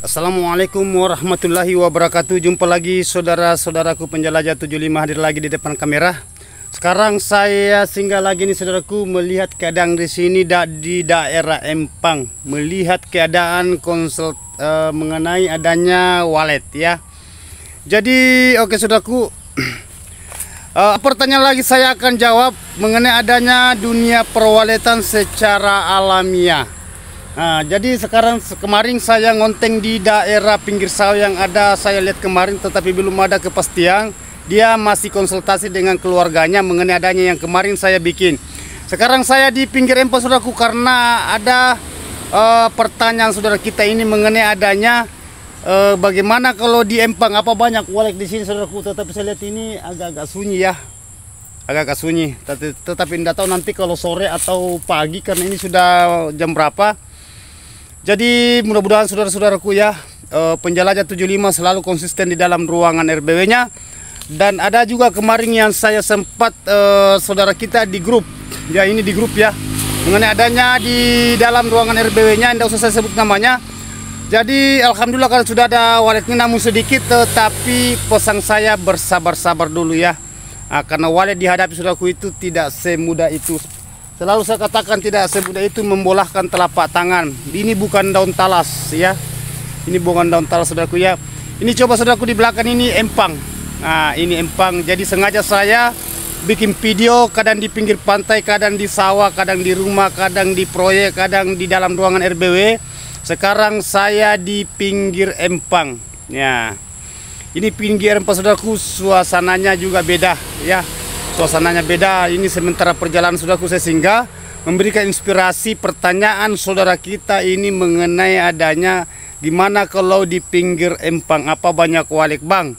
Assalamualaikum warahmatullahi wabarakatuh. Jumpa lagi saudara-saudaraku penjelajah 75 hadir lagi di depan kamera. Sekarang saya singgah lagi nih saudaraku, melihat keadaan di sini di daerah Empang, melihat keadaan mengenai adanya walet ya. Jadi oke saudaraku, pertanyaan lagi saya akan jawab mengenai adanya dunia perwaletan secara alamiah. Nah, jadi kemarin saya ngonteng di daerah pinggir sawah yang ada saya lihat kemarin, tetapi belum ada kepastian. Dia masih konsultasi dengan keluarganya mengenai adanya yang kemarin saya bikin. Sekarang saya di pinggir Empang saudaraku, karena ada pertanyaan saudara kita ini mengenai adanya bagaimana kalau di Empang, apa banyak walet di sini saudaraku. Tetapi saya lihat ini agak-agak sunyi ya, agak-agak sunyi. Tetapi tidak tahu nanti kalau sore atau pagi, karena ini sudah jam berapa. Jadi mudah-mudahan saudara-saudaraku ya, penjelajah 75 selalu konsisten di dalam ruangan RBW-nya. Dan ada juga kemarin yang saya sempat saudara kita di grup, ya ini di grup ya, mengenai adanya di dalam ruangan RBW-nya, tidak usah saya sebut namanya. Jadi alhamdulillah kalau sudah ada waletnya, namun sedikit, tetapi pesan saya bersabar-sabar dulu ya. Karena walet dihadapi saudaraku itu tidak semudah itu. Selalu saya katakan tidak semudah itu membolahkan telapak tangan. Ini bukan daun talas ya. Ini bukan daun talas saudaraku ya. Ini coba saudaraku di belakang ini Empang. Nah, ini Empang. Jadi sengaja saya bikin video kadang di pinggir pantai, kadang di sawah, kadang di rumah, kadang di proyek, kadang di dalam ruangan RBW. Sekarang saya di pinggir Empang. Ya. Ini pinggir Empang saudaraku, suasananya juga beda ya. Suasananya beda. Ini sementara perjalanan saudaraku saya singgah memberikan inspirasi pertanyaan saudara kita ini mengenai adanya gimana kalau di pinggir Empang, apa banyak walet bang?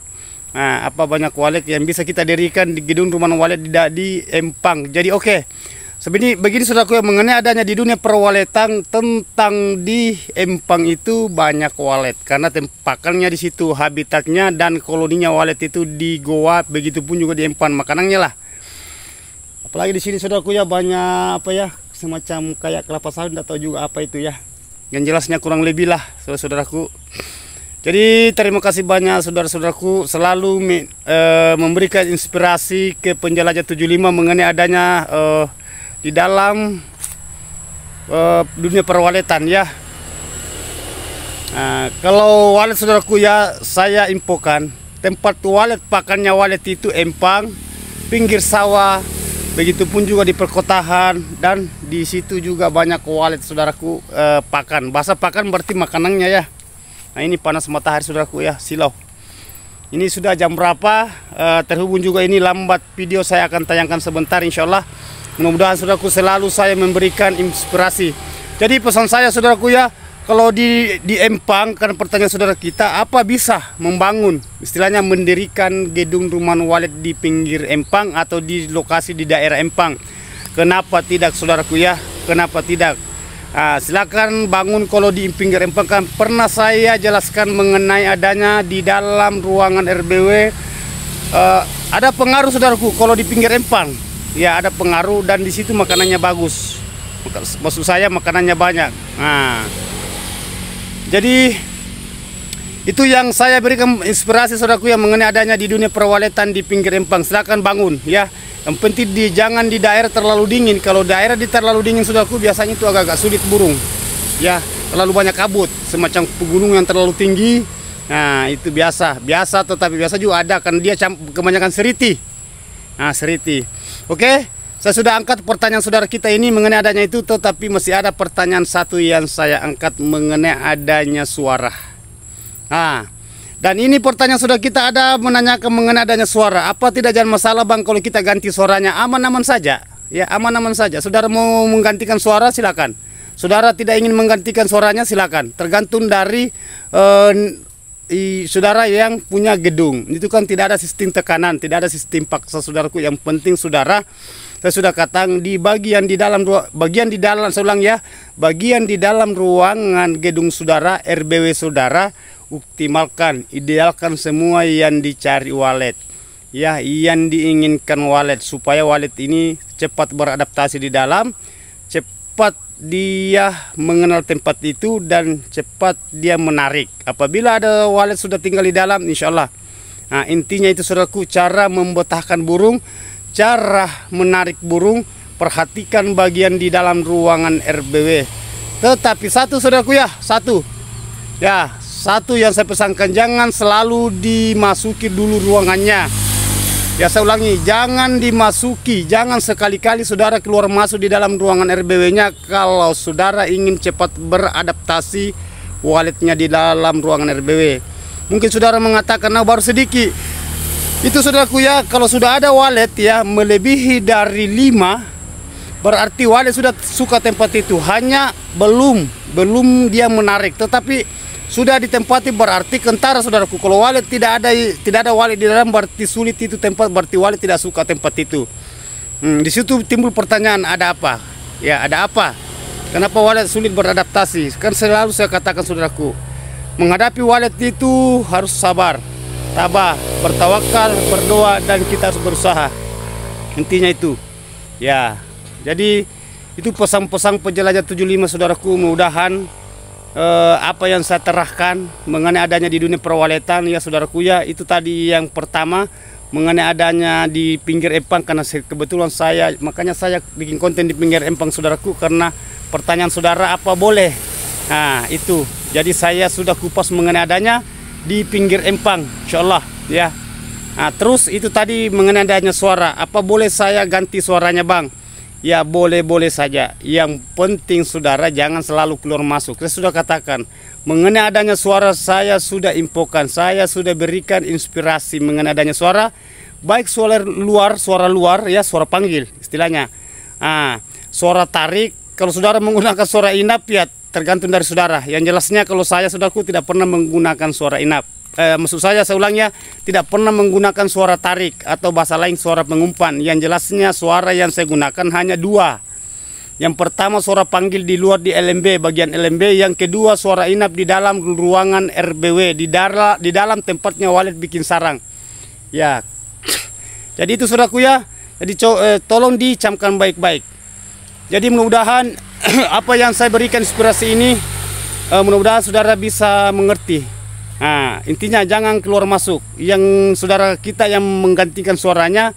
Nah, apa banyak walet yang bisa kita dirikan di gedung rumah walet di Empang. Jadi oke. Sebenarnya begini saudaraku, yang mengenai adanya di dunia perwaletan tentang di Empang itu banyak walet karena tempakannya di situ, habitatnya dan koloninya walet itu di goa, begitupun juga di Empang makanannya lah. Apalagi di sini saudaraku ya, banyak apa ya, semacam kayak kelapa sawit, tidak tahu juga apa itu ya. Yang jelasnya kurang lebih lah saudaraku. Jadi terima kasih banyak saudara-saudaraku, selalu memberikan inspirasi ke penjelajah 75 mengenai adanya di dalam dunia perwaletan ya. Kalau walet saudaraku ya, saya infokan tempat walet pakannya walet itu Empang, pinggir sawah, begitupun juga di perkotaan, dan di situ juga banyak walet saudaraku pakan. Bahasa pakan berarti makanannya ya. Nah ini panas matahari saudaraku ya, silau. Ini sudah jam berapa? Terhubung juga ini lambat, video saya akan tayangkan sebentar insya Allah. Mudah-mudahan saudaraku selalu saya memberikan inspirasi. Jadi pesan saya saudaraku ya, kalau di Empang, karena pertanyaan saudara kita, apa bisa membangun, istilahnya mendirikan gedung rumah walet di pinggir Empang atau di lokasi di daerah Empang? Kenapa tidak saudaraku ya? Kenapa tidak? Silakan bangun kalau di pinggir Empang. Kan pernah saya jelaskan mengenai adanya di dalam ruangan RBW ada pengaruh saudaraku kalau di pinggir Empang. Ya ada pengaruh, dan di situ makanannya bagus. Maksud saya makanannya banyak. Jadi itu yang saya berikan inspirasi saudaraku yang mengenai adanya di dunia perwaletan di pinggir Empang. Silakan bangun ya. Yang penting jangan di daerah terlalu dingin. Kalau daerah terlalu dingin saudaraku, biasanya itu agak-agak sulit burung. Ya, terlalu banyak kabut, semacam pegunungan yang terlalu tinggi. Nah, itu biasa, tetapi biasa juga ada kan dia kebanyakan seriti. Nah, seriti. Oke, saya sudah angkat pertanyaan saudara kita ini mengenai adanya itu, tetapi masih ada pertanyaan satu yang saya angkat mengenai adanya suara. Dan ini pertanyaan saudara kita ada menanyakan mengenai adanya suara. Apa tidak jadi masalah bang kalau kita ganti suaranya? Aman-aman saja. Ya, aman-aman saja. Saudara mau menggantikan suara silakan. Saudara tidak ingin menggantikan suaranya silakan. Tergantung dari saudara yang punya gedung. Itu kan tidak ada sistem tekanan, tidak ada sistem paksa saudaraku. Yang penting saudara, saya sudah katakan di bagian di dalam ruangan gedung saudara, RBW saudara, optimalkan, idealkan semua yang dicari walet. Ya, yang diinginkan walet supaya walet ini cepat beradaptasi di dalam, cepat dia mengenal tempat itu dan cepat dia menarik. Apabila ada walet sudah tinggal di dalam, insya Allah. Nah, intinya itu saudaraku, cara membetahkan burung, cara menarik burung, perhatikan bagian di dalam ruangan RBW. Tetapi satu saudaraku ya, satu yang saya pesankan, jangan selalu dimasuki dulu ruangannya. Ya, saya ulangi, jangan dimasuki, jangan sekali-kali saudara keluar masuk di dalam ruangan RBW-nya kalau saudara ingin cepat beradaptasi waletnya di dalam ruangan RBW. Mungkin saudara mengatakan, nah baru sedikit. Itu saudaraku ya, kalau sudah ada walet ya melebihi dari 5, berarti walet sudah suka tempat itu. Hanya belum dia menarik, tetapi sudah ditempati berarti kentara saudaraku. Kalau walet tidak ada walet di dalam, berarti sulit itu tempat, berarti walet tidak suka tempat itu. Di situ timbul pertanyaan, ada apa? Ya, ada apa? Kenapa walet sulit beradaptasi? Kan selalu saya katakan saudaraku, menghadapi walet itu harus sabar, tabah, bertawakal, berdoa, dan kita harus berusaha. Intinya itu. Ya, jadi itu pesan-pesan penjelajah 75 saudaraku. Mudah-mudahan apa yang saya terahkan mengenai adanya di dunia perwaletan ya saudaraku ya, itu tadi yang pertama mengenai adanya di pinggir empang, karena kebetulan makanya saya bikin konten di pinggir empang saudaraku, karena pertanyaan saudara apa boleh. Nah itu, jadi saya sudah kupas mengenai adanya di pinggir empang, insyaallah ya. Nah, terus itu tadi mengenai adanya suara, apa boleh saya ganti suaranya bang? Ya boleh-boleh saja. Yang penting saudara jangan selalu keluar masuk. Saya sudah katakan mengenai adanya suara, saya sudah infokan, saya sudah berikan inspirasi mengenai adanya suara, baik suara luar ya, suara panggil istilahnya. Suara tarik, kalau saudara menggunakan suara inap ya tergantung dari saudara. Yang jelasnya kalau saya saudaraku tidak pernah menggunakan suara inap. Maksud saya ulangnya, tidak pernah menggunakan suara tarik atau bahasa lain suara pengumpan. Yang jelasnya suara yang saya gunakan hanya 2. Yang pertama suara panggil di luar di LMB, bagian LMB. Yang kedua suara inap di dalam ruangan RBW, di dalam tempatnya walet bikin sarang. Ya, jadi itu saudaraku ya. Jadi tolong dicamkan baik-baik. Jadi mudah-mudahan apa yang saya berikan inspirasi ini, mudah-mudahan saudara bisa mengerti. Nah, intinya jangan keluar masuk. Yang saudara kita yang menggantikan suaranya,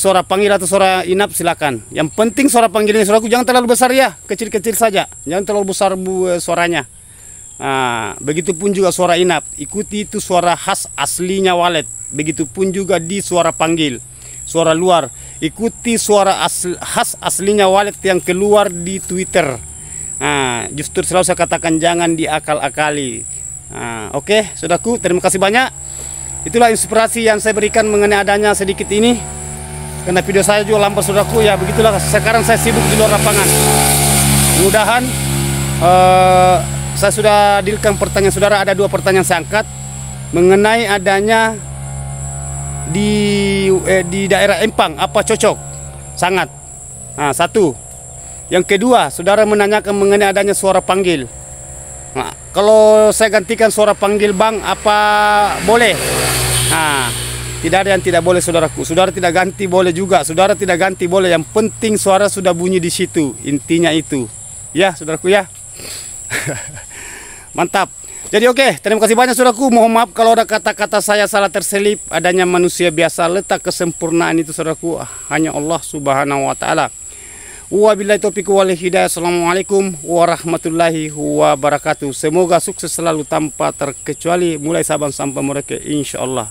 suara panggil atau suara inap silakan. Yang penting suara panggilnya saudaraku jangan terlalu besar ya, kecil-kecil saja. Jangan terlalu besar suaranya. Nah, begitupun juga suara inap, ikuti itu suara khas aslinya walet. Begitupun juga di suara panggil, suara luar, ikuti suara khas aslinya walet yang keluar di Twitter. Nah, justru selalu saya katakan jangan diakal-akali. Oke, saudaraku, terima kasih banyak. Itulah inspirasi yang saya berikan mengenai adanya sedikit ini. Karena video saya juga lambat saudaraku ya, begitulah. Sekarang saya sibuk di luar lapangan. Mudah-mudahan saya sudah dealkan pertanyaan saudara. Ada 2 pertanyaan saya angkat mengenai adanya di daerah Empang, apa cocok? Sangat. Nah, 1. Yang kedua, saudara menanyakan mengenai adanya suara panggil. Nah, kalau saya gantikan suara panggil bang, apa boleh? Nah, tidak ada yang tidak boleh saudaraku. Saudara tidak ganti boleh juga, saudara tidak ganti boleh. Yang penting suara sudah bunyi di situ. Intinya itu, ya saudaraku ya. Mantap. Jadi oke, terima kasih banyak saudaraku. Mohon maaf kalau ada kata-kata saya salah terselip. Adanya manusia biasa, letak kesempurnaan itu saudaraku hanya Allah Subhanahu wa Ta'ala. Wabillahi taufiq wal hidayah. Assalamualaikum warahmatullahi wabarakatuh. Semoga sukses selalu tanpa terkecuali mulai Sabang sampai Merauke insyaallah.